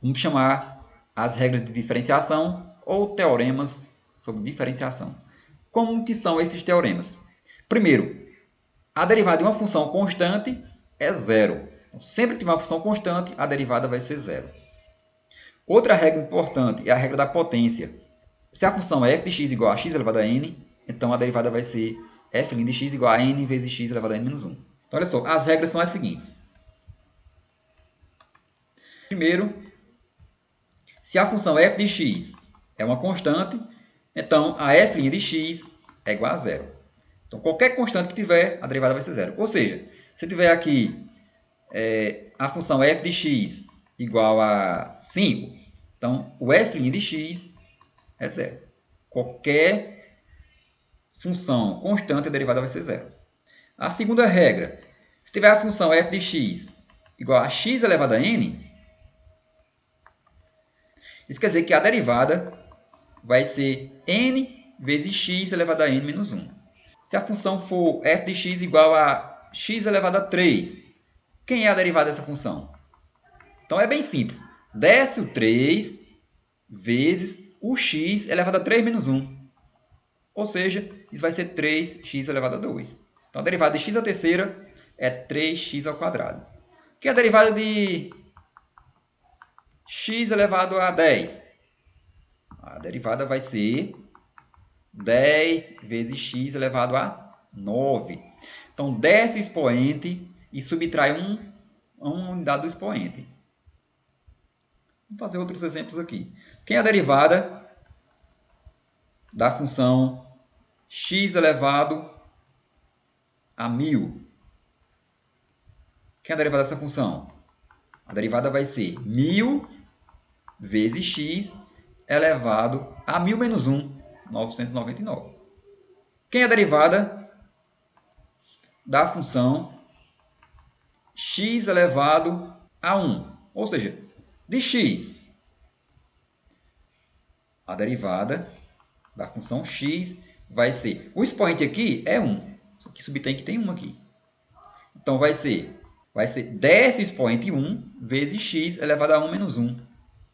Vamos chamar as regras de diferenciação ou teoremas sobre diferenciação. Como que são esses teoremas? Primeiro, a derivada de uma função constante é zero. Então, sempre que tiver uma função constante, a derivada vai ser zero. Outra regra importante é a regra da potência. Se a função é f de x igual a x elevado a n, então a derivada vai ser f' de x igual a n vezes x elevado a n menos 1. Então, olha só, as regras são as seguintes. Primeiro, se a função f de x é uma constante, então a f' de x é igual a zero. Então, qualquer constante que tiver, a derivada vai ser zero. Ou seja, se tiver aqui a função f de x igual a 5, então o f' de x é zero. Qualquer função constante, a derivada vai ser zero. A segunda regra, se tiver a função f de x igual a x elevado a n, isso quer dizer que a derivada vai ser n vezes x elevado a n menos 1. Se a função for f de x igual a x elevado a 3, quem é a derivada dessa função? Então é bem simples. Desce o 3 vezes o x elevado a 3 menos 1. Ou seja, isso vai ser 3x elevado a 2. Então a derivada de x à terceira é 3x ao quadrado. Que é a derivada de x elevado a 10? A derivada vai ser 10 vezes x elevado a 9. Então, desce o expoente e subtrai uma unidade do expoente. Vamos fazer outros exemplos aqui. Quem é a derivada da função x elevado a 1000? Quem é a derivada dessa função? A derivada vai ser 1000 vezes x elevado a 1000 menos 1, 999. Quem é a derivada da função x elevado a 1? Ou seja, de x. A derivada da função x vai ser... O expoente aqui é 1. Só que subtém que tem 1 aqui. Então, vai ser desce o expoente 1 vezes x elevado a 1 menos 1.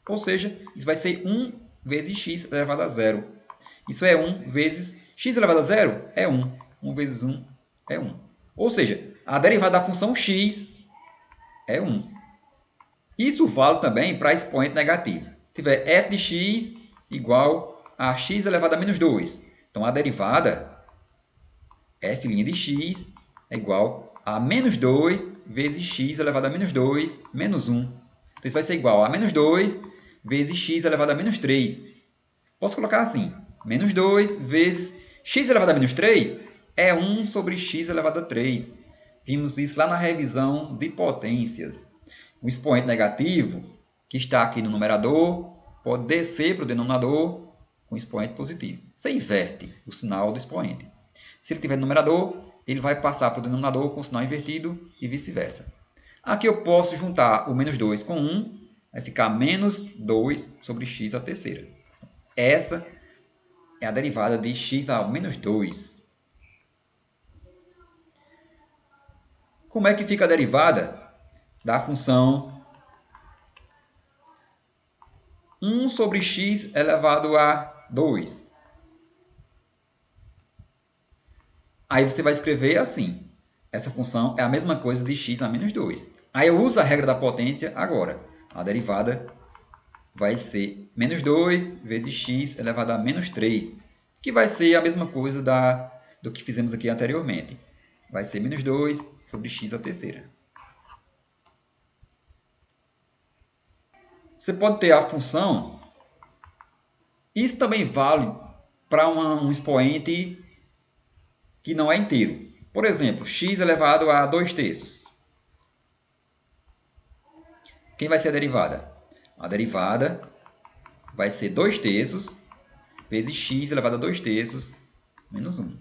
Ou seja, isso vai ser 1 vezes x elevado a 0. Isso é 1 vezes x elevado a 0 é 1. 1 vezes 1 é 1. Ou seja, a derivada da função x é 1. Isso vale também para expoente negativo. Se tiver f de x igual a x elevado a menos 2. Então, a derivada f' de x é igual a menos 2 vezes x elevado a menos 2 menos 1. Então, isso vai ser igual a menos 2 vezes x elevado a menos 3. Posso colocar assim, menos 2 vezes x elevado a menos 3 é 1 sobre x elevado a 3. Vimos isso lá na revisão de potências. O expoente negativo, que está aqui no numerador, pode descer para o denominador com expoente positivo. Você inverte o sinal do expoente. Se ele tiver no numerador, ele vai passar para o denominador com o sinal invertido e vice-versa. Aqui eu posso juntar o menos 2 com 1, vai ficar menos 2 sobre x à terceira. Essa é a derivada de x ao menos 2. Como é que fica a derivada da função 1 sobre x elevado a 2? Aí você vai escrever assim. Essa função é a mesma coisa de x a menos 2. Aí eu uso a regra da potência agora. A derivada vai ser menos 2 vezes x elevado a menos 3, que vai ser a mesma coisa do que fizemos aqui anteriormente. Vai ser menos 2 sobre x à terceira. Você pode ter a função... Isso também vale para um expoente que não é inteiro. Por exemplo, x elevado a 2 terços. Quem vai ser a derivada? A derivada vai ser 2 terços vezes x elevado a 2 terços menos 1.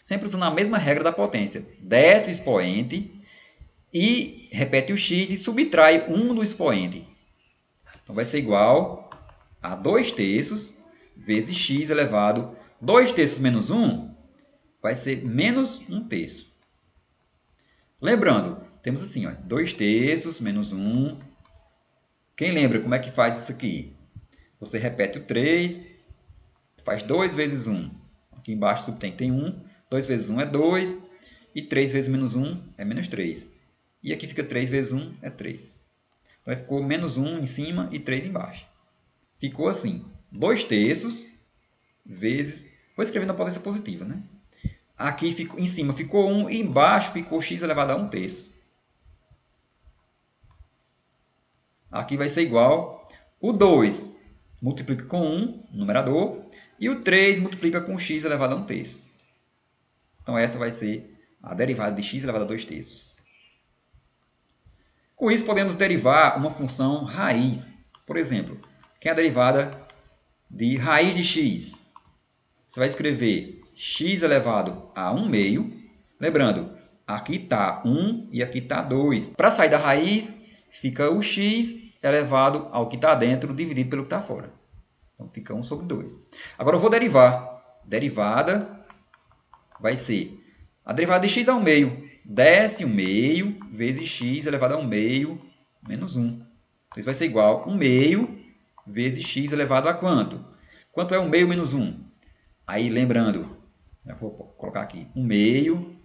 Sempre usando a mesma regra da potência. Desce o expoente e repete o x e subtrai 1 do expoente. Então, vai ser igual a 2 terços vezes x elevado a 2 terços menos 1 vai ser menos 1 terço. Lembrando, temos assim, ó, 2 terços menos 1. Quem lembra como é que faz isso aqui? Você repete o 3, faz 2 vezes 1. Aqui embaixo subtém que tem 1. 2 vezes 1 é 2. E 3 vezes menos 1 é menos 3. E aqui fica 3 vezes 1 é 3. Então, ficou menos 1 em cima e 3 embaixo. Ficou assim, 2 terços vezes... Vou escrever na potência positiva, né? Aqui em cima ficou 1 e embaixo ficou x elevado a 1 terço. Aqui vai ser igual, o 2 multiplica com 1, numerador, e o 3 multiplica com x elevado a 1 terço. Então, essa vai ser a derivada de x elevado a 2 terços. Com isso, podemos derivar uma função raiz. Por exemplo, que é a derivada de raiz de x. Você vai escrever x elevado a 1 meio. Lembrando, aqui está 1 e aqui está 2. Para sair da raiz, fica o x elevado ao que está dentro, dividido pelo que está fora. Então, fica 1 sobre 2. Agora, eu vou derivar. Derivada vai ser a derivada de x ao meio. Desce 1 meio vezes x elevado a 1 meio menos 1. Então, isso vai ser igual a 1 meio vezes x elevado a quanto? Quanto é 1 meio menos 1? Aí, lembrando, eu vou colocar aqui 1 meio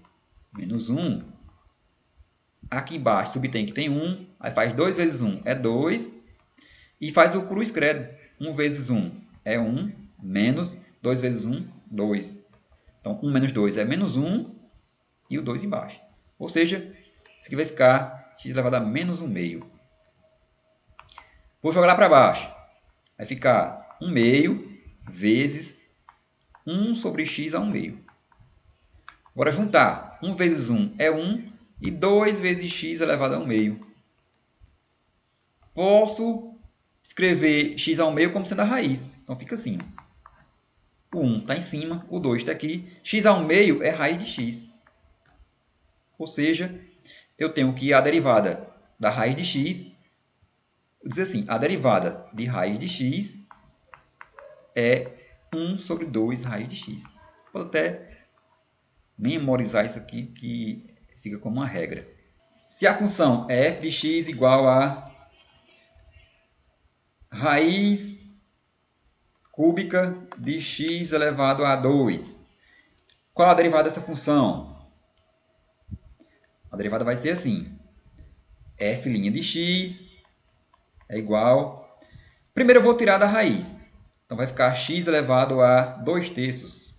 menos 1. Aqui embaixo subtém que tem 1. Aí faz 2 vezes 1 é 2. E faz o cruz credo. 1 vezes 1 é 1. Menos 2 vezes 1, 2. Então, 1 menos 2 é menos 1. E o 2 embaixo. Ou seja, isso aqui vai ficar x elevado a menos 1 meio. Vou jogar lá para baixo. Vai ficar 1 meio vezes 1 sobre x a 1 meio. Agora, juntar 1 vezes 1 é 1 e 2 vezes x elevado a 1 meio. Posso escrever x a 1 meio como sendo a raiz. Então, fica assim. O 1 está em cima, o 2 está aqui. X a 1 meio é raiz de x. Ou seja, eu tenho que a derivada da raiz de x, vou dizer assim, a derivada de raiz de x é 1 sobre 2 raiz de x. Pode até memorizar isso aqui, que fica como uma regra. Se a função é f de x igual a raiz cúbica de x elevado a 2, qual a derivada dessa função? A derivada vai ser assim. F' de x é igual... Primeiro eu vou tirar da raiz. Então, vai ficar x elevado a 2 terços.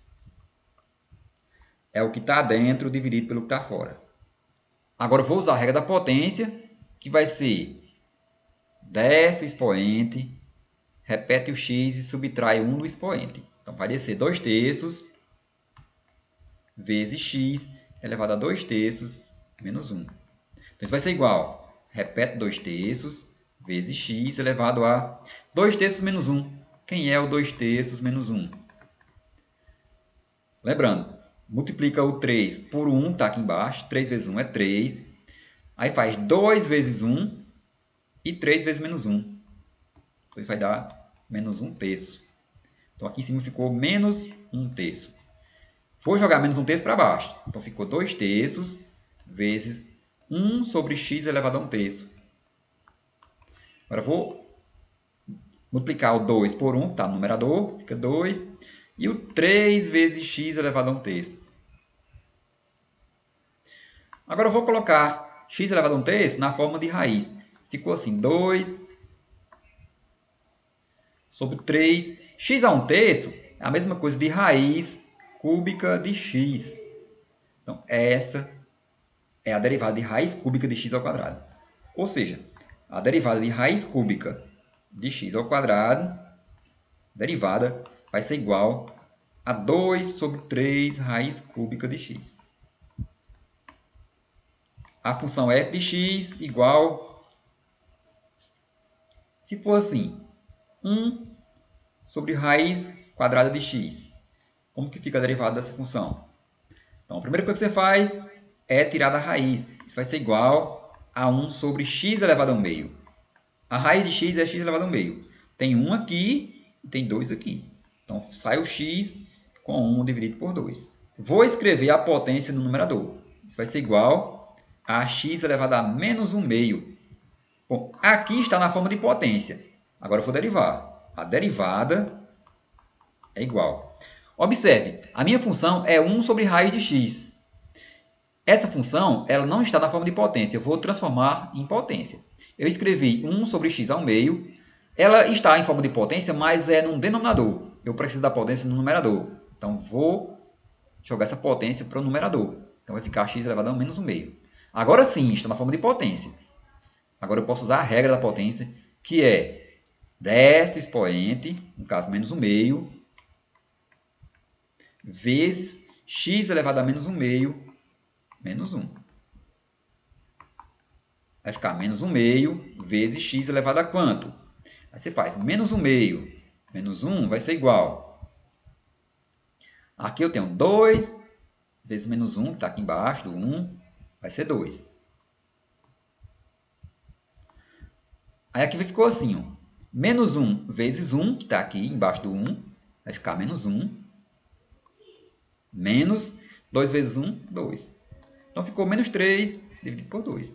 É o que está dentro dividido pelo que está fora. Agora, eu vou usar a regra da potência, que vai ser... Desce o expoente, repete o x e subtrai 1 do expoente. Então, vai descer 2 terços vezes x elevado a 2 terços menos 1. Então, isso vai ser igual. Repete 2 terços vezes x elevado a 2 terços menos 1. Quem é o 2 terços menos 1? Lembrando, multiplica o 3 por 1, está aqui embaixo. 3 vezes 1 é 3. Aí faz 2 vezes 1 e 3 vezes menos 1. Então, isso vai dar menos 1 terço. Então, aqui em cima ficou menos 1 terço. Vou jogar menos 1 terço para baixo. Então, ficou 2 terços vezes 1 sobre x elevado a 1 terço. Agora, vou multiplicar o 2 por 1, está no numerador, fica 2. E o 3 vezes x elevado a 1 terço. Agora, eu vou colocar x elevado a 1 terço na forma de raiz. Ficou assim, 2 sobre 3. X a 1 terço é a mesma coisa de raiz cúbica de x. Então, essa é a derivada de raiz cúbica de x ao quadrado. Ou seja, a derivada de raiz cúbica de x ao quadrado, derivada, vai ser igual a 2 sobre 3 raiz cúbica de x. A função f de x igual, se for assim, 1 sobre raiz quadrada de x. Como que fica a derivada dessa função? Então, a primeira coisa que você faz é tirar da raiz. Isso vai ser igual a 1 sobre x elevado a 1 meio. A raiz de x é x elevado a 1 meio. Tem 1 aqui e tem 2 aqui. Então, sai o x com 1 dividido por 2. Vou escrever a potência no numerador. Isso vai ser igual a x elevado a menos 1 meio. Bom, aqui está na forma de potência. Agora eu vou derivar. A derivada é igual. Observe, a minha função é 1 sobre raiz de x. Essa função ela não está na forma de potência. Eu vou transformar em potência. Eu escrevi 1 sobre x ao meio. Ela está em forma de potência, mas é no denominador. Eu preciso da potência no numerador. Então, vou jogar essa potência para o numerador. Então, vai ficar x elevado a menos 1 meio. Agora sim, está na forma de potência. Agora eu posso usar a regra da potência, que é décimo expoente, no caso menos 1 meio, vezes x elevado a menos 1 meio, menos 1. Vai ficar menos 1 meio vezes x elevado a quanto? Aí você faz menos 1 meio menos 1 vai ser igual. Aqui eu tenho 2 vezes menos 1, que está aqui embaixo do 1, vai ser 2. Aí aqui ficou assim, ó. Menos 1 vezes 1, que está aqui embaixo do 1, vai ficar menos 1. Menos 2 vezes 1, 2. Então ficou menos 3 dividido por 2.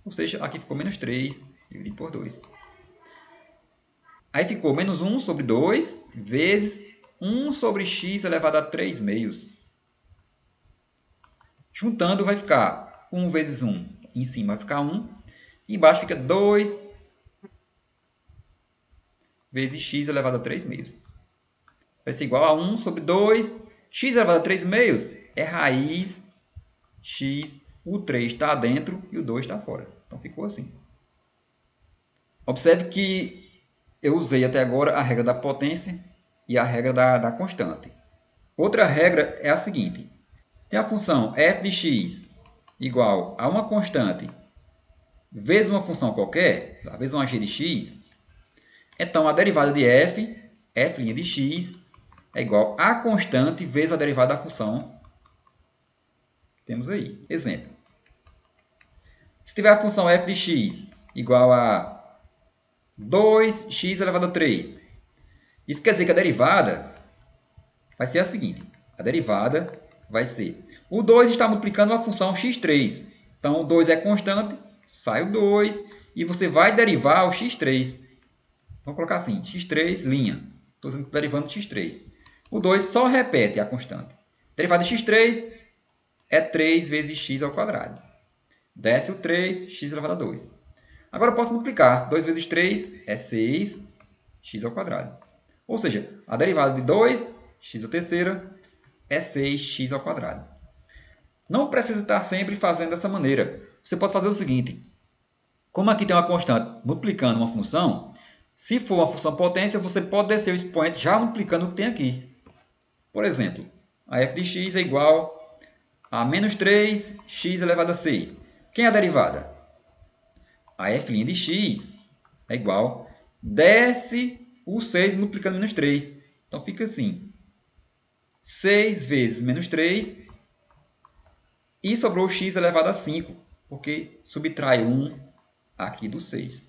Ou seja, aqui ficou menos 3 dividido por 2. Aí ficou menos 1 sobre 2 vezes 1 sobre x elevado a 3 meios. Juntando vai ficar 1 vezes 1. Em cima vai ficar 1. E embaixo fica 2 vezes x elevado a 3 meios. Vai ser igual a 1 sobre 2. X elevado a 3 meios é raiz x. O 3 está dentro e o 2 está fora. Então ficou assim. Observe que eu usei até agora a regra da potência e a regra da constante. Outra regra é a seguinte. Se tem a função f de x igual a uma constante vezes uma função qualquer, vezes uma g de x, então a derivada de f, f' de x, é igual a constante vezes a derivada da função. Temos aí. Exemplo. Se tiver a função f de x igual a 2x elevado a 3, isso quer dizer que a derivada vai ser a seguinte. A derivada vai ser... O 2 está multiplicando a função x3. Então, o 2 é constante, sai o 2, e você vai derivar o x3. Vamos colocar assim, x3, linha. Estou derivando x3. O 2 só repete a constante. Derivada de x3 é 3 vezes x ao quadrado. Desce o 3, x elevado a 2. Agora eu posso multiplicar. 2 vezes 3 é 6, x ao quadrado. Ou seja, a derivada de 2, x à terceira, é 6x ao quadrado. Não precisa estar sempre fazendo dessa maneira. Você pode fazer o seguinte. Como aqui tem uma constante multiplicando uma função, se for uma função potência, você pode descer o expoente já multiplicando o que tem aqui. Por exemplo, a f de x é igual a menos 3x elevado a 6. Quem é a derivada? A f' de x é igual, desce o 6 multiplicando menos 3. Então fica assim, 6 vezes menos 3, e sobrou x elevado a 5, porque subtrai 1 aqui do 6.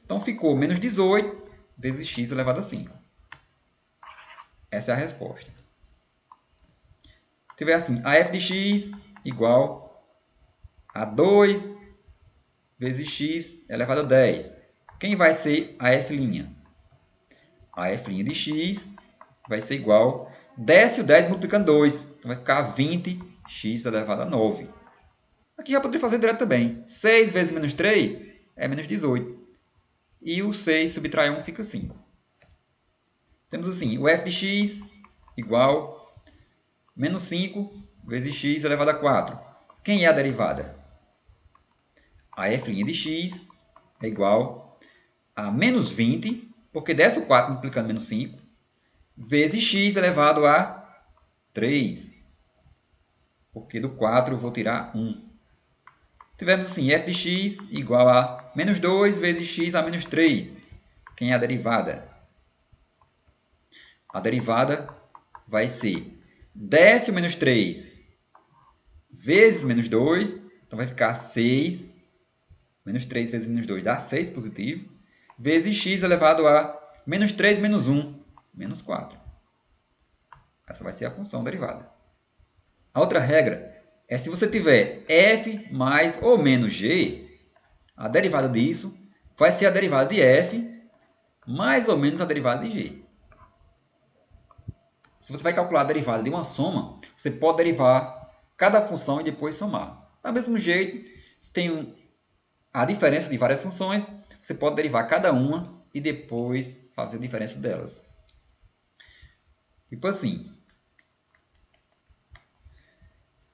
Então ficou menos 18 vezes x elevado a 5. Essa é a resposta. Se tiver assim, a f de x igual a 2 vezes x elevado a 10. Quem vai ser a f'? A f' de x vai ser igual, desce o 10 multiplicando 2. Então vai ficar 20x elevado a 9. Aqui já poderia fazer direto também. 6 vezes menos 3 é menos 18. E o 6 subtrai 1 fica 5. Temos assim, o f de x igual menos 5 vezes x elevado a 4. Quem é a derivada? A f' de x é igual a menos 20, porque desce o 4 multiplicando menos 5, vezes x elevado a 3. Porque do 4 eu vou tirar 1. Tivemos assim, f de x igual a menos 2 vezes x a menos 3. Quem é a derivada? A derivada vai ser desce o menos 3 vezes menos 2. Então vai ficar 6. Menos 3 vezes menos 2 dá 6 positivo. Vezes x elevado a menos 3 menos 1, menos 4. Essa vai ser a função derivada. A outra regra é se você tiver f mais ou menos g, a derivada disso vai ser a derivada de f mais ou menos a derivada de g. Se você vai calcular a derivada de uma soma, você pode derivar cada função e depois somar. Do mesmo jeito, se tem a diferença de várias funções, você pode derivar cada uma e depois fazer a diferença delas. Tipo assim,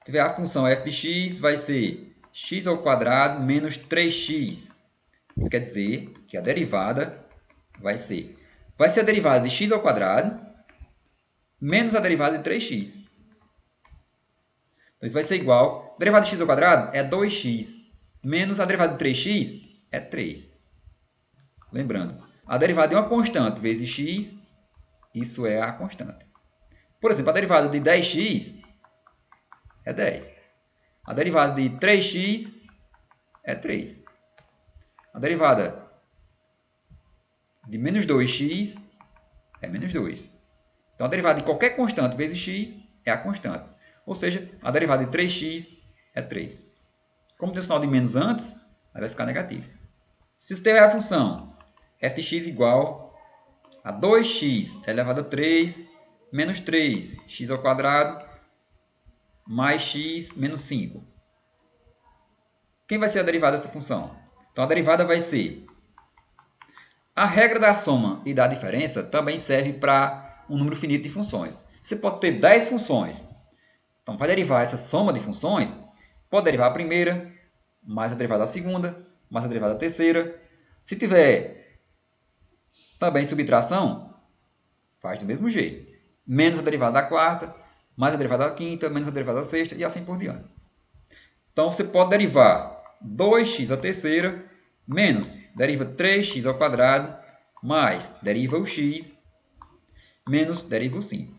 tiver a função f de x, vai ser x ao quadrado menos 3x. Isso quer dizer que a derivada vai ser a derivada de x ao quadrado menos a derivada de 3x. Então, isso vai ser igual... A derivada de x ao quadrado é 2x. Menos a derivada de 3x é 3. Lembrando, a derivada de uma constante vezes x, isso é a constante. Por exemplo, a derivada de 10x é 10. A derivada de 3x é 3. A derivada de menos 2x é menos 2. Então, a derivada de qualquer constante vezes x é a constante. Ou seja, a derivada de 3x é 3. Como tem o sinal de menos antes, aí vai ficar negativo. Se você tiver a função f de x igual a 2x elevado a 3 menos 3, x ao quadrado, mais x menos 5. Quem vai ser a derivada dessa função? Então, a derivada vai ser... A regra da soma e da diferença também serve para um número finito de funções. Você pode ter 10 funções. Então, para derivar essa soma de funções, pode derivar a primeira, mais a derivada da segunda, mais a derivada da terceira. Se tiver também subtração, faz do mesmo jeito. Menos a derivada da quarta, mais a derivada da quinta, menos a derivada da sexta e assim por diante. Então, você pode derivar 2x à terceira, menos deriva 3x ao quadrado, mais deriva o x, menos deriva o 5.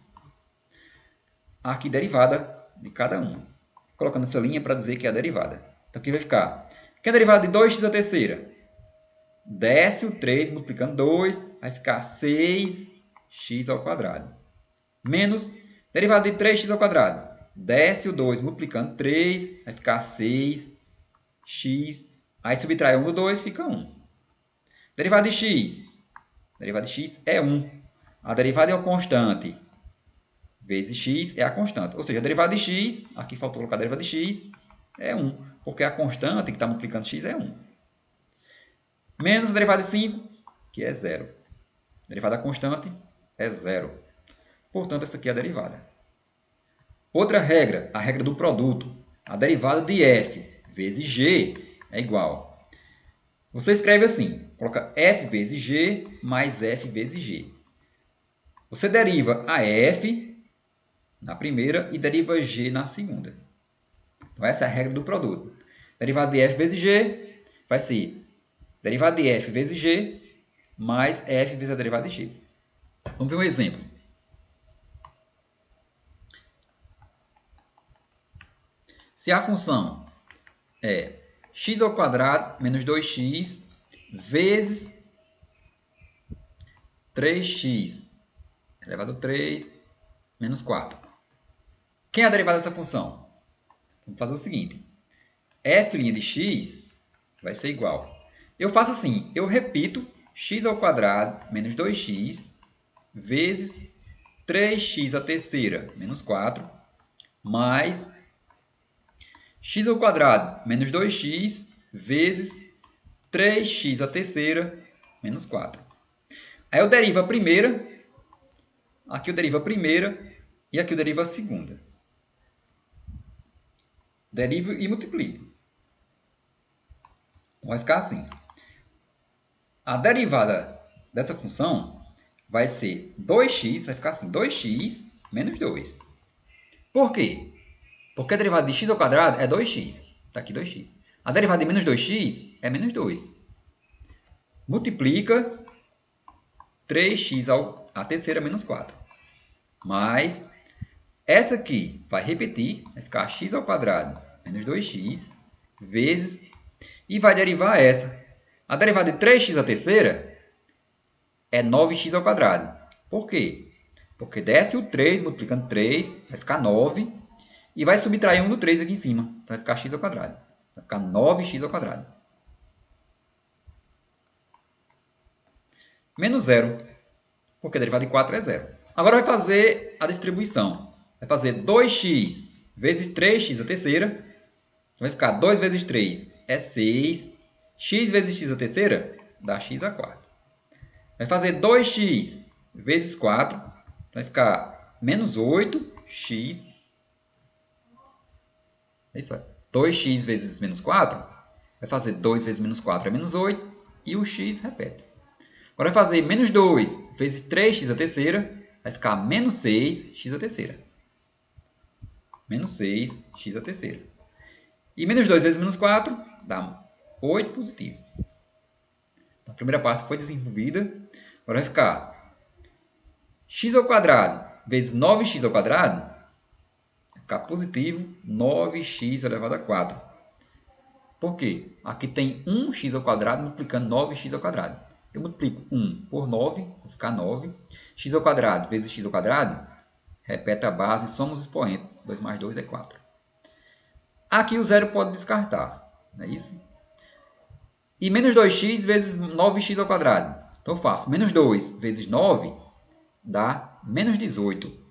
Aqui, derivada de cada uma. Colocando essa linha para dizer que é a derivada. Então, aqui vai ficar... Que é a derivada de 2x à terceira? Desce o 3 multiplicando 2, vai ficar 6x ao quadrado. Menos derivada de 3x ao quadrado. Desce o 2 multiplicando 3, vai ficar 6x. Aí subtrai 1 do 2, fica 1. Derivada de x. Derivada de x é 1. A derivada é uma constante vezes x é a constante. Ou seja, a derivada de x, aqui faltou colocar a derivada de x, é 1. Porque a constante que está multiplicando x é 1. Menos a derivada de 5, que é 0. A derivada constante é 0. Portanto, essa aqui é a derivada. Outra regra, a regra do produto. A derivada de f vezes g é igual. Você escreve assim, coloca f vezes g mais f vezes g. Você deriva a f na primeira e deriva g na segunda. Então, essa é a regra do produto. Derivada de f vezes g vai ser derivada de f vezes g mais f vezes a derivada de g. Vamos ver um exemplo. Se a função é x ao quadrado menos 2x vezes 3x elevado a 3 menos 4. Quem é a derivada dessa função? Vamos fazer o seguinte. F' de x vai ser igual. Eu faço assim, eu repito x ao quadrado menos 2x vezes 3x à terceira menos 4 mais x ao quadrado menos 2x vezes 3x à terceira menos 4. Aí eu derivo a primeira, aqui eu derivo a primeira e aqui eu derivo a segunda. Derivo e multiplico. Vai ficar assim. A derivada dessa função vai ser 2x, vai ficar assim, 2x menos 2. Por quê? Porque a derivada de x ao quadrado é 2x. Está aqui 2x. A derivada de menos 2x é menos 2. Multiplica 3x à terceira menos 4. Mais essa aqui vai repetir, vai ficar x ao quadrado menos 2x vezes, e vai derivar essa. A derivada de 3x à terceira é 9x ao quadrado. Por quê? Porque desce o 3 multiplicando 3, vai ficar 9, e vai subtrair 1 do 3 aqui em cima. Então vai ficar x ao quadrado. Vai ficar 9x ao quadrado. menos zero, porque a derivada de 4 é zero. Agora vai fazer a distribuição. Vai fazer 2x vezes 3x a terceira. Vai ficar 2 vezes 3 é 6. X vezes x a terceira dá x a quarta. Vai fazer 2x vezes 4. Vai ficar menos 8x. É isso aí. 2x vezes menos 4. Vai fazer 2 vezes menos 4 é menos 8. E o x repete. Agora vai fazer menos 2 vezes 3x a terceira. Vai ficar menos 6x a terceira. Menos 6x a terceira. E menos 2 vezes menos 4 dá 8 positivo. Então, a primeira parte foi desenvolvida. Agora vai ficar x ao quadrado vezes 9x ao quadrado. Vai ficar positivo 9x elevado a 4. Por quê? Aqui tem 1x ao quadrado multiplicando 9x ao quadrado. Eu multiplico 1 por 9, vai ficar 9. X ao quadrado vezes x ao quadrado. Repete a base, somos expoente. 2 mais 2 é 4. Aqui o zero pode descartar. Não é isso? E menos 2x vezes 9x ao quadrado. Então eu faço menos 2 vezes 9 dá menos 18.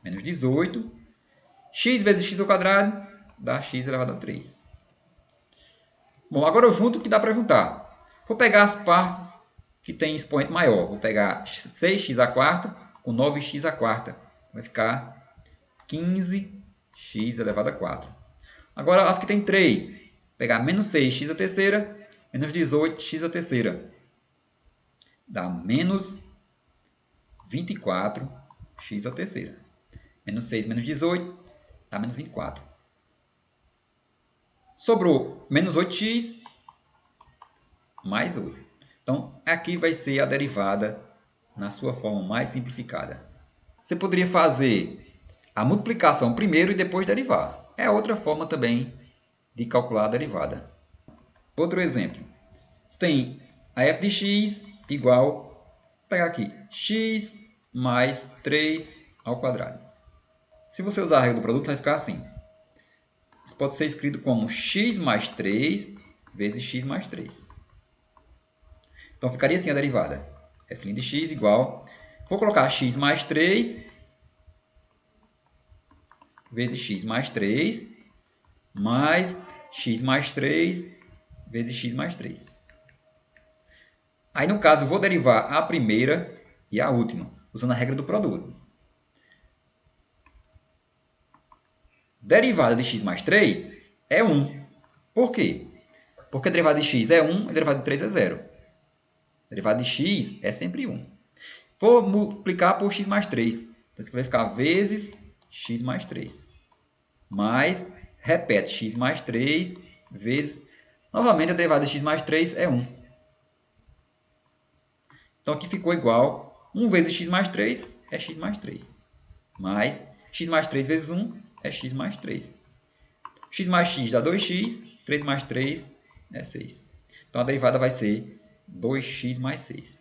Menos 18. X vezes x ao quadrado dá x elevado a 3. Bom, agora eu junto o que dá para juntar. Vou pegar as partes que tem expoente maior. Vou pegar 6x à quarta com 9x à quarta. Vai ficar 15x elevado a 4. Agora as que tem 3. Vou pegar menos 6x à terceira, menos 18x à terceira. Dá menos 24x à terceira. Menos 6 menos 18 dá menos 24. Sobrou menos 8x mais 8. Então, aqui vai ser a derivada na sua forma mais simplificada. Você poderia fazer a multiplicação primeiro e depois derivar. É outra forma também de calcular a derivada. Outro exemplo. Você tem a f de x igual, vou pegar aqui, x mais 3 ao quadrado. Se você usar a regra do produto, vai ficar assim. Isso pode ser escrito como x mais 3 vezes x mais 3. Então, ficaria assim a derivada. f' de x igual... Vou colocar x mais 3 vezes x mais 3 mais x mais 3 vezes x mais 3. Aí, no caso, eu vou derivar a primeira e a última, usando a regra do produto. Derivada de x mais 3 é 1. Por quê? Porque a derivada de x é 1 e a derivada de 3 é 0. A derivada de x é sempre 1. Vou multiplicar por x mais 3. Então, isso aqui vai ficar vezes x mais 3. Mais, repete, x mais 3 vezes... Novamente, a derivada de x mais 3 é 1. Então, aqui ficou igual 1 vezes x mais 3 é x mais 3. Mais x mais 3 vezes 1 é x mais 3. X mais x dá 2x, 3 mais 3 é 6. Então, a derivada vai ser 2x mais 6.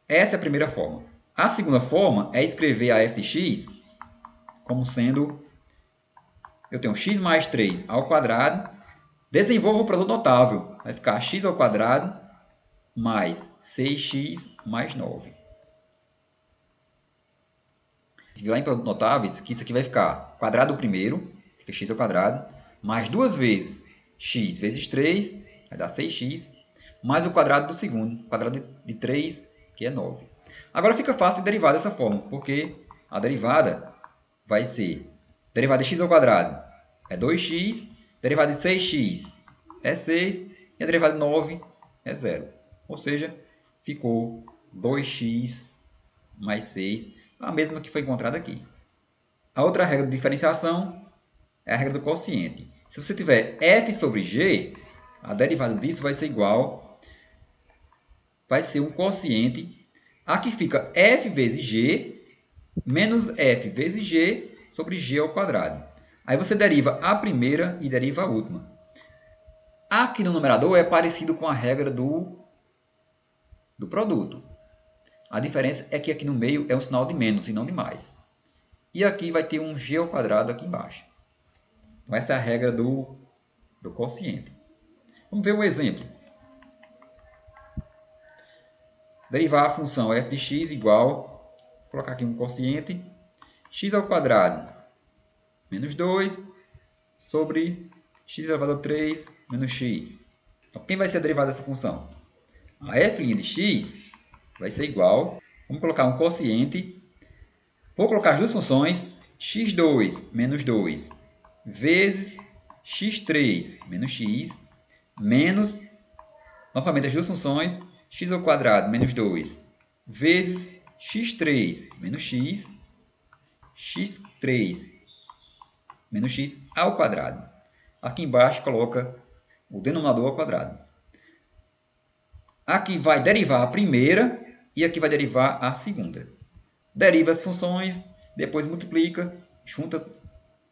Essa é a primeira forma. A segunda forma é escrever a f de x como sendo... Eu tenho x mais 3 ao quadrado. Desenvolvo o produto notável. Vai ficar x ao quadrado mais 6x mais 9. Lá em produtos notáveis, que isso aqui vai ficar quadrado do primeiro, fica x ao quadrado, mais 2 vezes x vezes 3, vai dar 6x, mais o quadrado do segundo, quadrado de 3, que é 9. Agora fica fácil de derivar dessa forma, porque a derivada vai ser derivada de x ao quadrado é 2x, derivada de 6x é 6, e a derivada de 9 é 0. Ou seja, ficou 2x mais 6, a mesma que foi encontrada aqui. A outra regra de diferenciação é a regra do quociente. Se você tiver f sobre g, a derivada disso vai ser igual, vai ser um quociente. Aqui fica f vezes g menos f vezes g sobre g ao quadrado. Aí você deriva a primeira e deriva a última. Aqui no numerador é parecido com a regra do produto. A diferença é que aqui no meio é um sinal de menos e não de mais. E aqui vai ter um g ao quadrado aqui embaixo. Então, essa é a regra do quociente. Vamos ver o exemplo. derivar a função f de x igual, vou colocar aqui um quociente, x ao quadrado menos 2 sobre x elevado a 3 menos x. Então, quem vai ser a derivada dessa função? A f' de x vai ser igual, vamos colocar um quociente, vou colocar as duas funções, x2 menos 2 vezes x3 menos x, menos, novamente as duas funções, x ao quadrado menos 2 vezes x3 menos x, x3 menos x ao quadrado. Aqui embaixo coloca o denominador ao quadrado. Aqui vai derivar a primeira e aqui vai derivar a segunda. Deriva as funções, depois multiplica, junta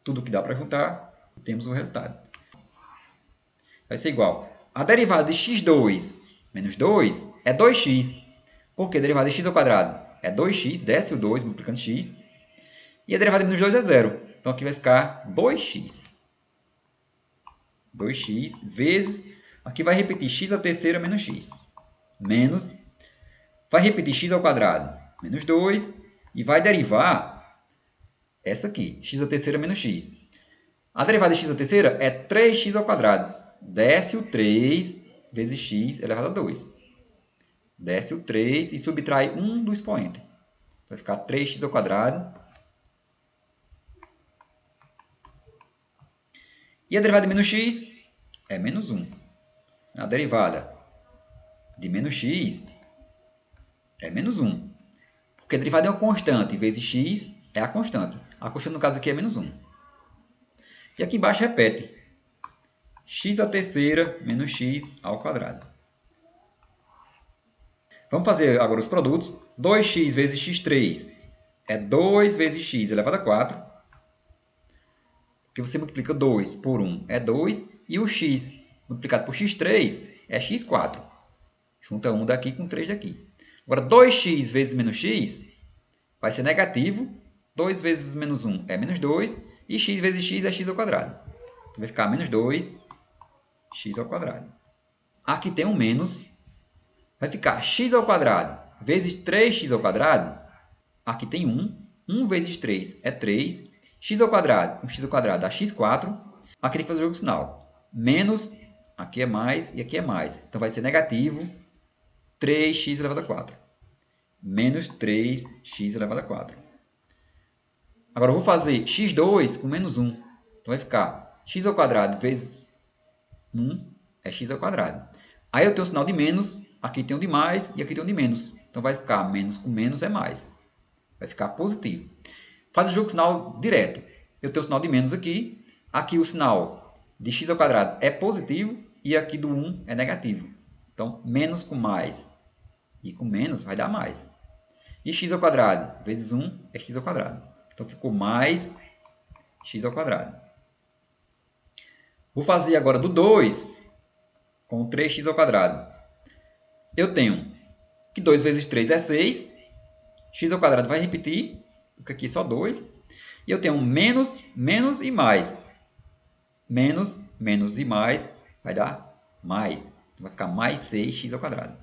tudo que dá para juntar e temos o resultado. Vai ser igual. A derivada de x2 menos 2 é 2x. Porque a derivada de x ao quadrado é 2x, desce o 2 multiplicando x. E a derivada de menos 2 é 0. Então aqui vai ficar 2x. 2x vezes, aqui vai repetir x à terceira menos x. Menos, vai repetir x ao quadrado menos 2 e vai derivar essa aqui, x à terceira menos x. A derivada de x à terceira é 3x ao quadrado. Desce o 3 vezes x elevado a 2. Desce o 3 e subtrai 1 do expoente. Vai ficar 3x ao quadrado. E a derivada de menos x é menos 1. A derivada de menos x é menos 1. Porque a derivada é uma constante, vezes x é a constante. A constante, no caso aqui, é menos 1. E aqui embaixo repete. X à terceira menos x ao quadrado. Vamos fazer agora os produtos. 2x vezes x3 é 2 vezes x elevado a 4. Porque você multiplica 2 por 1 é 2. E o x multiplicado por x3 é x4. Junta 1 daqui com 3 daqui. Agora, 2x vezes menos x vai ser negativo. 2 vezes menos 1 é menos 2. E x vezes x é x ao quadrado. Então, vai ficar menos 2x ao quadrado. Aqui tem um menos. Vai ficar x ao quadrado vezes 3x ao quadrado. Aqui tem 1. 1 vezes 3 é 3. X ao quadrado com x ao quadrado dá x4. Aqui tem que fazer o jogo sinal. Menos, aqui é mais e aqui é mais. Então, vai ser negativo 3x elevado a 4. Menos 3x elevado a 4. Agora, eu vou fazer x2 com menos 1. Então, vai ficar x ao quadrado vezes 1 é x ao quadrado. Aí eu tenho o sinal de menos, aqui tem um de mais e aqui tem um de menos. Então, vai ficar menos com menos é mais. Vai ficar positivo. Faz o jogo sinal direto. Eu tenho o sinal de menos aqui. Aqui o sinal de x ao quadrado é positivo e aqui do 1 é negativo. Então, menos com mais e com menos vai dar mais. E x ao quadrado vezes 1 é x ao quadrado. Então, ficou mais x ao quadrado. Vou fazer agora do 2 com 3x ao quadrado. Eu tenho que 2 vezes 3 é 6. X ao quadrado vai repetir, porque aqui é só 2. E eu tenho menos, menos e mais. Menos, menos e mais vai dar mais. Então, vai ficar mais 6x ao quadrado.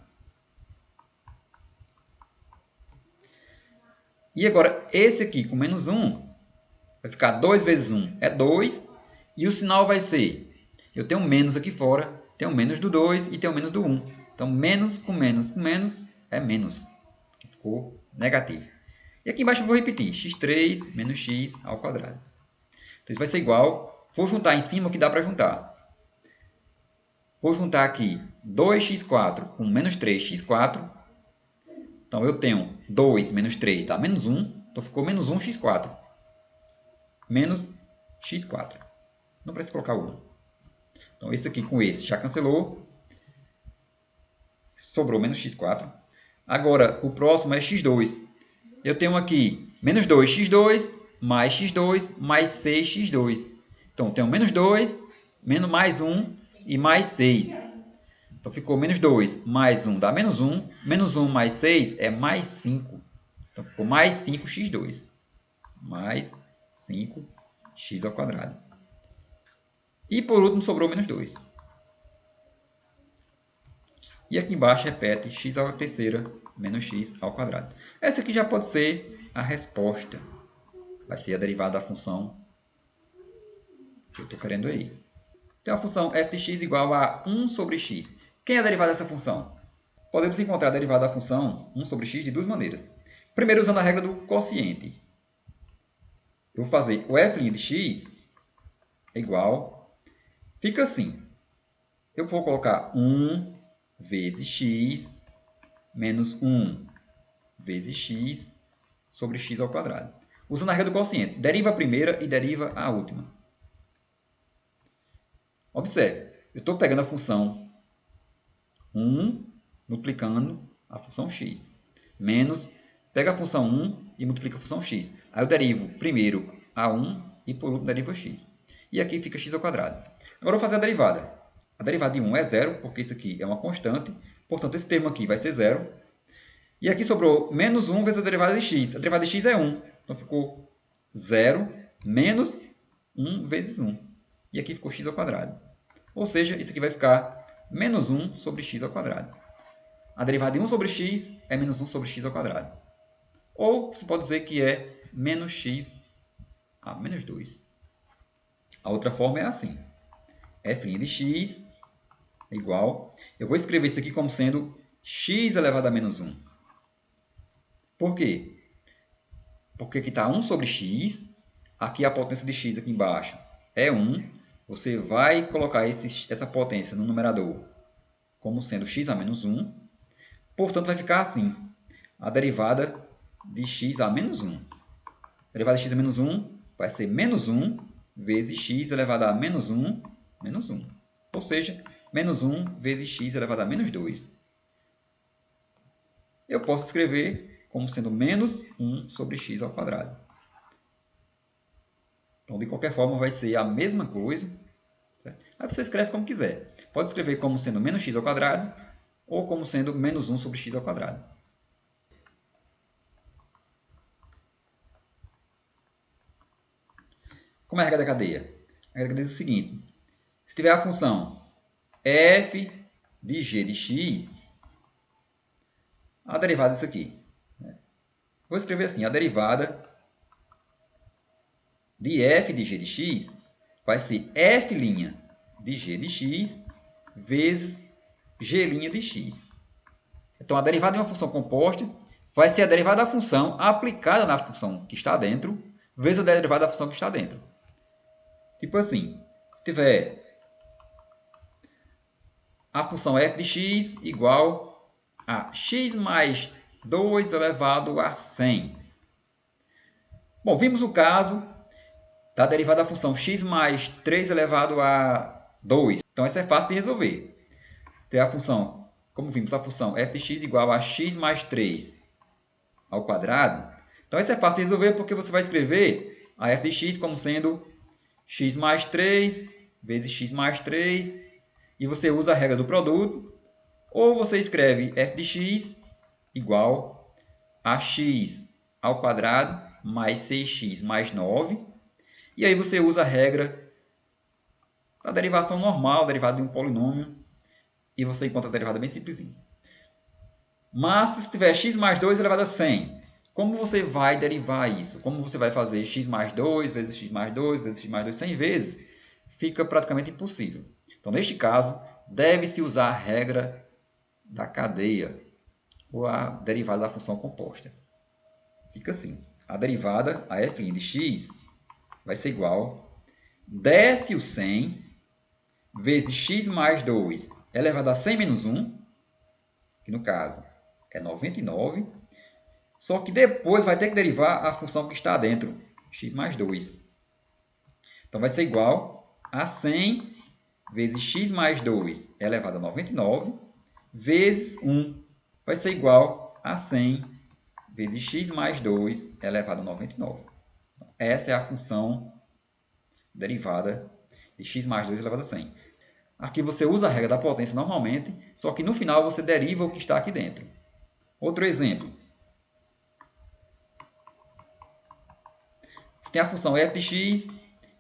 E agora, esse aqui com menos 1, vai ficar 2 vezes 1 é 2. E o sinal vai ser, eu tenho menos aqui fora, tenho menos do 2 e tenho menos do 1. Então, menos com menos é menos. Ficou negativo. E aqui embaixo eu vou repetir, x3 menos x ao quadrado. Então, isso vai ser igual, vou juntar em cima o que dá para juntar. Vou juntar aqui 2x4 com menos 3x4. Então, eu tenho 2 menos 3 dá menos 1. Então, ficou menos 1x4. Menos x4. Não precisa colocar o 1. Então, esse aqui com esse já cancelou. Sobrou menos x4. Agora, o próximo é x2. Eu tenho aqui menos 2x2 mais x2 mais 6x2. Então, eu tenho menos 2, menos mais 1 e mais 6. Então, ficou menos 2 mais 1 dá menos 1. Menos 1 mais 6 é mais 5. Então, ficou mais 5x2. Mais 5x ao quadrado. E, por último, sobrou menos 2. E aqui embaixo repete x à terceira menos x ao quadrado. Essa aqui já pode ser a resposta. Vai ser a derivada da função que eu estou querendo aí. Então, a função f de x igual a 1 sobre x. Quem é a derivada dessa função? Podemos encontrar a derivada da função 1 sobre x de duas maneiras. Primeiro, usando a regra do quociente. Eu vou fazer o f' de x igual... Fica assim. Eu vou colocar 1 vezes x menos 1 vezes x sobre x ao quadrado. Usando a regra do quociente. Deriva a primeira e deriva a última. Observe. Eu estou pegando a função 1 multiplicando a função x. Menos, pega a função 1 e multiplica a função x. Aí eu derivo primeiro a 1 e por último derivo a x. E aqui fica x ao quadrado. Agora eu vou fazer a derivada. A derivada de 1 é zero, porque isso aqui é uma constante. Portanto, esse termo aqui vai ser zero. E aqui sobrou menos 1 vezes a derivada de x. A derivada de x é 1. Então ficou 0 menos 1 vezes 1. E aqui ficou x ao quadrado. Ou seja, isso aqui vai ficar menos 1 sobre x ao quadrado. A derivada de 1 sobre x é menos 1 sobre x ao quadrado. Ou você pode dizer que é menos x a menos 2. A outra forma é assim. F' de x é igual... Eu vou escrever isso aqui como sendo x elevado a menos 1. Por quê? Porque aqui está 1 sobre x. Aqui a potência de x aqui embaixo é 1. Você vai colocar essa potência no numerador como sendo x a menos 1. Portanto, vai ficar assim. A derivada de x a menos 1. A derivada de x a menos 1 vai ser menos 1 vezes x elevado a menos 1, menos 1. Ou seja, menos 1 vezes x elevado a menos 2. Eu posso escrever como sendo menos 1 sobre x ao quadrado. Então, de qualquer forma, vai ser a mesma coisa. Certo? Aí você escreve como quiser. Pode escrever como sendo menos x ao quadrado ou como sendo menos 1 sobre x ao quadrado. Como é a regra da cadeia? A regra diz o seguinte. Se tiver a função f de g de x, a derivada disso aqui. Vou escrever assim, a derivada de f de g de x vai ser f' de g de x vezes g' de x. Então, a derivada de uma função composta vai ser a derivada da função aplicada na função que está dentro, vezes a derivada da função que está dentro. Tipo assim, se tiver a função f de x igual a x mais 2 elevado a 100. Bom, vimos o caso da derivada da função x mais 3 elevado a 2. Então, essa é fácil de resolver. Tem a função, como vimos, a função f de x igual a x mais 3 ao quadrado. Então, essa é fácil de resolver porque você vai escrever a f de x como sendo x mais 3 vezes x mais 3. E você usa a regra do produto. Ou você escreve f de x igual a x ao quadrado mais 6x mais 9. E aí você usa a regra da derivação normal, derivada de um polinômio. E você encontra a derivada bem simplesinha. Mas se tiver x mais 2 elevado a 100, como você vai derivar isso? Como você vai fazer x mais 2 vezes x mais 2 vezes x mais 2 100 vezes? Fica praticamente impossível. Então, neste caso, deve-se usar a regra da cadeia, ou a derivada da função composta. Fica assim. A derivada, a f' de x, vai ser igual a desce o 100 vezes x mais 2 elevado a 100 menos 1, que no caso é 99, só que depois vai ter que derivar a função que está dentro, x mais 2. Então, vai ser igual a 100 vezes x mais 2 elevado a 99 vezes 1. Vai ser igual a 100 vezes x mais 2 elevado a 99. Essa é a função derivada de x mais 2 elevado a 100. Aqui você usa a regra da potência normalmente, só que no final você deriva o que está aqui dentro. Outro exemplo. Você tem a função f de x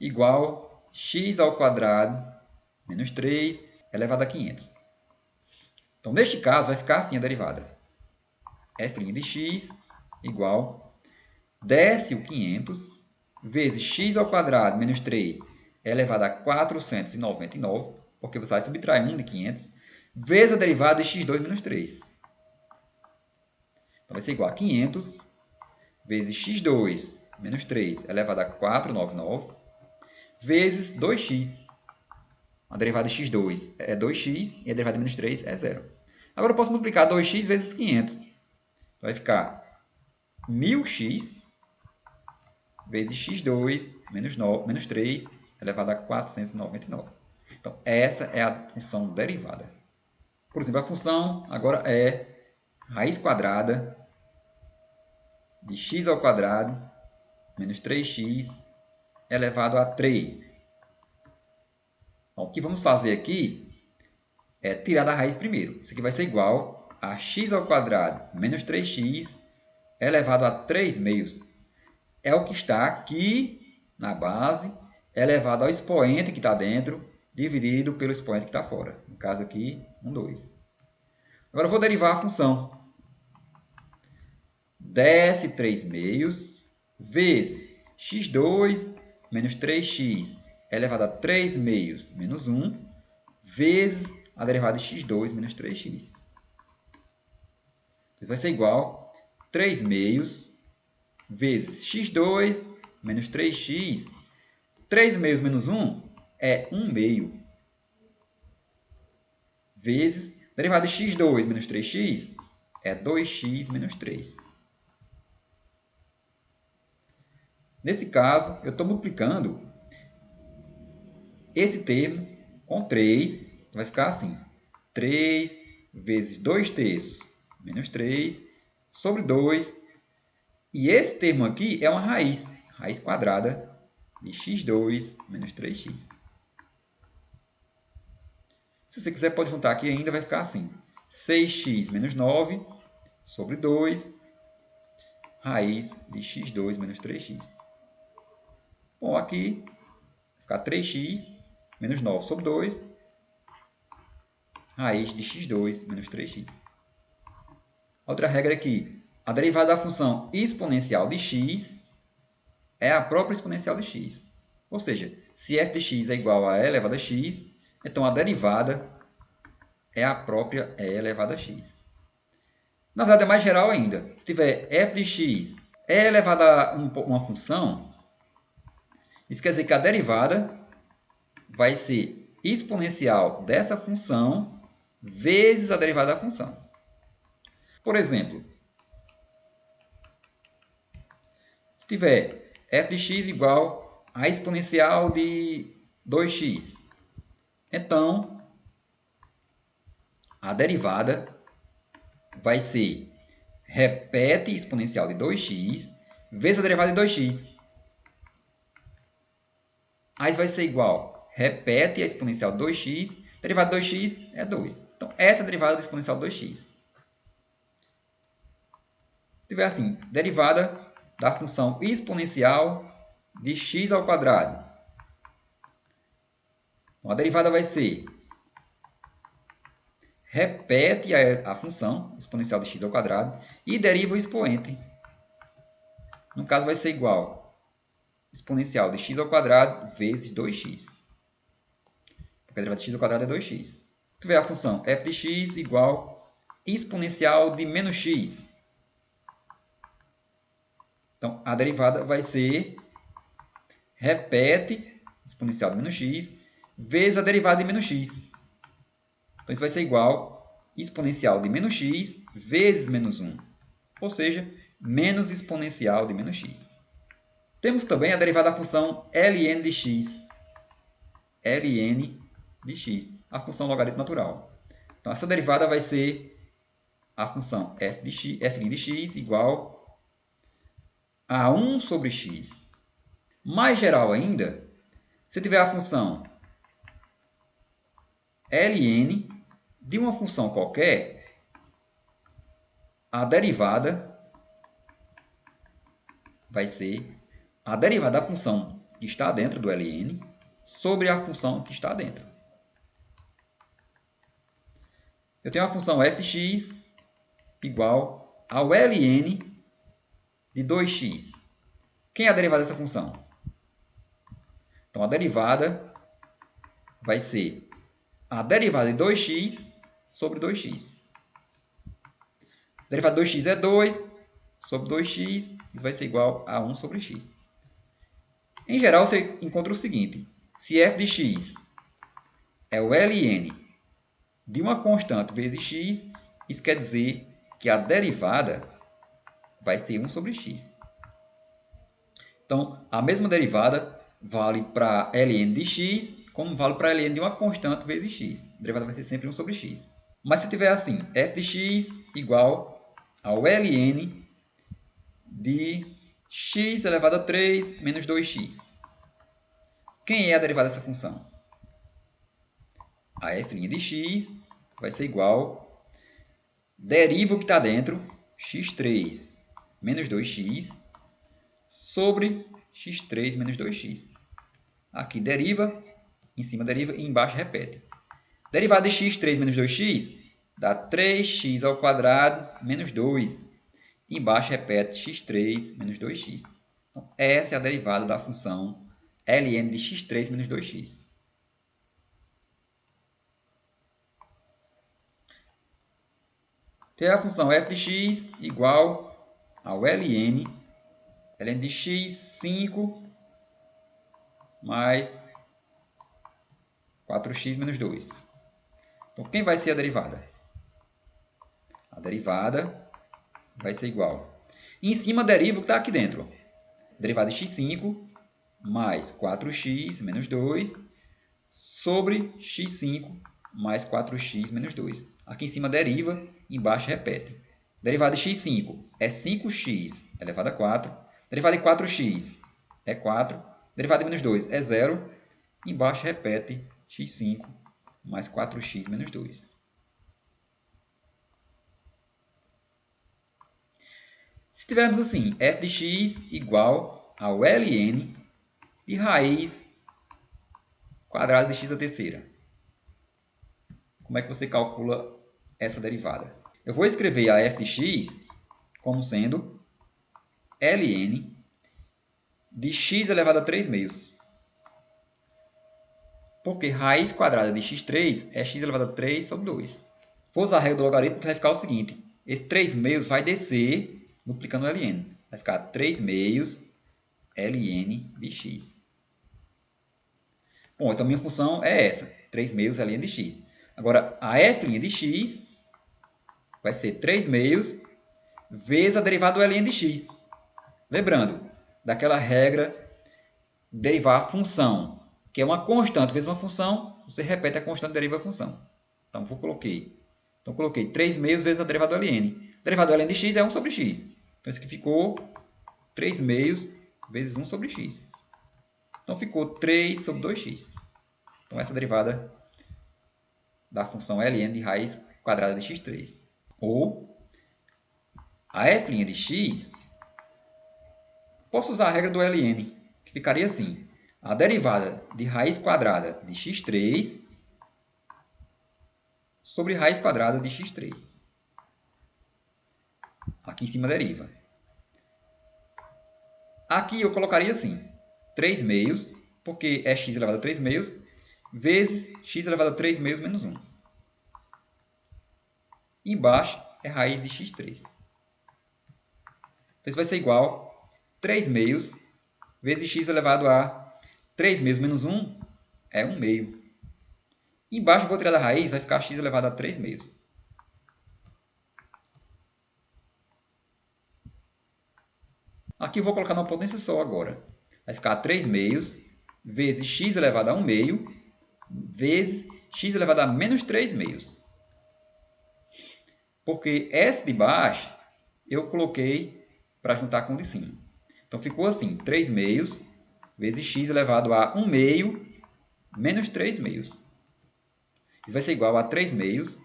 igual a x ao quadrado menos 3 elevado a 500. Então, neste caso, vai ficar assim a derivada. f' de x igual, desce o 500, vezes x ao quadrado menos 3 elevado a 499, porque você vai subtrair 1 de 500, vezes a derivada de x2 menos 3. Então, vai ser igual a 500 vezes x2 menos 3 elevado a 499, vezes 2x. A derivada de x2 é 2x e a derivada de menos 3 é 0. Agora eu posso multiplicar 2x vezes 500. Então, vai ficar 1000x vezes x2 menos 3 elevado a 499. Então, essa é a função derivada. Por exemplo, a função agora é raiz quadrada de x ao quadrado menos 3x elevado a 3. Então, o que vamos fazer aqui é tirar da raiz primeiro. Isso aqui vai ser igual a x ao quadrado menos 3x elevado a 3 meios. É o que está aqui na base, elevado ao expoente que está dentro, dividido pelo expoente que está fora. No caso aqui, 2. Agora eu vou derivar a função. Desce 3 meios vezes x2 menos 3x elevado a 3 meios menos 1 vezes a derivada de x2 menos 3x. Isso vai ser igual a 3 meios vezes x2 menos 3x. 3 meios menos 1 é 1 meio. Vezes a derivada de x2 menos 3x é 2x menos 3. Nesse caso, eu estou multiplicando esse termo com 3. Vai ficar assim. 3 vezes 2 terços menos 3 sobre 2. E esse termo aqui é uma raiz. Raiz quadrada de x2 menos 3x. Se você quiser, pode juntar aqui ainda, vai ficar assim. 6x menos 9 sobre 2, raiz de x2 menos 3x. Bom, aqui vai ficar 3x menos 9 sobre 2, raiz de x2 menos 3x. Outra regra aqui, a derivada da função exponencial de x é a própria exponencial de x. Ou seja, se f de x é igual a e elevado a x, então a derivada é a própria e elevado a x. Na verdade, é mais geral ainda. Se tiver f de x é elevado a uma função, isso quer dizer que a derivada vai ser exponencial dessa função vezes a derivada da função. Por exemplo, se tiver f de x igual a exponencial de 2x, então a derivada vai ser repete exponencial de 2x vezes a derivada de 2x. Aí vai ser igual, repete a exponencial de 2x, derivada de 2x é 2. Então, essa é a derivada da exponencial de 2x. Se tiver assim, derivada da função exponencial de x ao quadrado. Então, a derivada vai ser, repete a função exponencial de x ao quadrado e deriva o expoente. No caso, vai ser igual exponencial de x ao quadrado vezes 2x. Porque a derivada de x ao quadrado é 2x. Se tiver a função f de x igual exponencial de menos x. Então, a derivada vai ser repete exponencial de menos x vezes a derivada de menos x. Então, isso vai ser igual exponencial de menos x vezes menos 1. Ou seja, menos exponencial de menos x. Temos também a derivada da função ln de x. ln de x, a função logaritmo natural. Então, essa derivada vai ser a função f de x igual a 1 sobre x. Mais geral ainda, se tiver a função ln de uma função qualquer, a derivada vai ser a derivada da função que está dentro do ln sobre a função que está dentro. Eu tenho a função f de x igual ao ln de 2x. Quem é a derivada dessa função? Então, a derivada vai ser a derivada de 2x sobre 2x. A derivada de 2x é 2 sobre 2x. Isso vai ser igual a 1 sobre x. Em geral, você encontra o seguinte. Se f de x é o ln de uma constante vezes x, isso quer dizer que a derivada vai ser 1 sobre x. Então, a mesma derivada vale para ln de x, como vale para ln de uma constante vezes x. A derivada vai ser sempre 1 sobre x. Mas se tiver assim, f de x igual ao ln de x elevado a 3 menos 2x. Quem é a derivada dessa função? A f' de x vai ser igual, deriva o que está dentro, x3 menos 2x, sobre x3 menos 2x. Aqui deriva, em cima deriva e embaixo repete. Derivada de x3 menos 2x dá 3x ao quadrado menos 2. Embaixo repete x3 menos 2x. Então, essa é a derivada da função ln de x3 menos 2x. Tem a função f de x igual ao ln de x5 mais 4x menos 2. Então, quem vai ser a derivada? A derivada vai ser igual. Em cima deriva o que está aqui dentro. Derivada de x5 mais 4x menos 2 sobre x5 mais 4x menos 2. Aqui em cima deriva, embaixo repete. Derivada de x5 é 5x elevado a 4. Derivada de 4x é 4. Derivada de menos 2 é 0. Embaixo repete x5 mais 4x menos 2. Se tivermos assim, f de x igual ao ln de raiz quadrada de x à terceira. Como é que você calcula essa derivada? Eu vou escrever a f de x como sendo ln de x elevado a 3 meios. Porque raiz quadrada de x3 é x elevado a 3 sobre 2. Vou usar a regra do logaritmo que vai ficar o seguinte. Esse 3 meios vai descer multiplicando o ln. Vai ficar 3 meios ln de x. Bom, então minha função é essa. 3 meios ln de x. Agora, a f' de x vai ser 3 meios vezes a derivada do ln de x. Lembrando daquela regra derivar a função, que é uma constante vezes uma função, você repete a constante e deriva a função. Então, coloquei 3 meios vezes a derivada do ln. A derivada do ln de x é 1 sobre x. Então, isso aqui ficou 3 meios vezes 1 sobre x. Então, ficou 3 sobre 2x. Então, essa é a derivada da função ln de raiz quadrada de x3. Ou a f' de x, posso usar a regra do ln, que ficaria assim. A derivada de raiz quadrada de x3 sobre raiz quadrada de x3. Aqui em cima deriva. Aqui eu colocaria assim, 3 meios, porque é x elevado a 3 meios, vezes x elevado a 3 meios menos 1. Embaixo é raiz de x3. Então, isso vai ser igual a 3 meios vezes x elevado a 3 meios menos 1 é 1 meio. Embaixo eu vou tirar da raiz, vai ficar x elevado a 3 meios. Aqui eu vou colocar numa potência só agora. Vai ficar 3 meios vezes x elevado a 1 meio vezes x elevado a menos 3 meios. Porque esse de baixo eu coloquei para juntar com o de cima. Então, ficou assim, 3 meios vezes x elevado a 1 meio menos 3 meios. Isso vai ser igual a 3 meios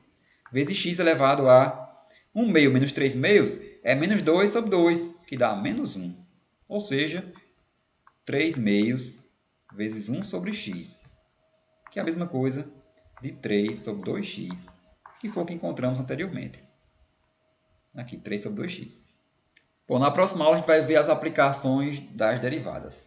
vezes x elevado a 1 meio menos 3 meios é menos 2 sobre 2, que dá menos 1. Ou seja, 3 meios vezes 1 sobre x, que é a mesma coisa de 3 sobre 2x, que foi o que encontramos anteriormente. Aqui, 3 sobre 2x. Bom, na próxima aula a gente vai ver as aplicações das derivadas.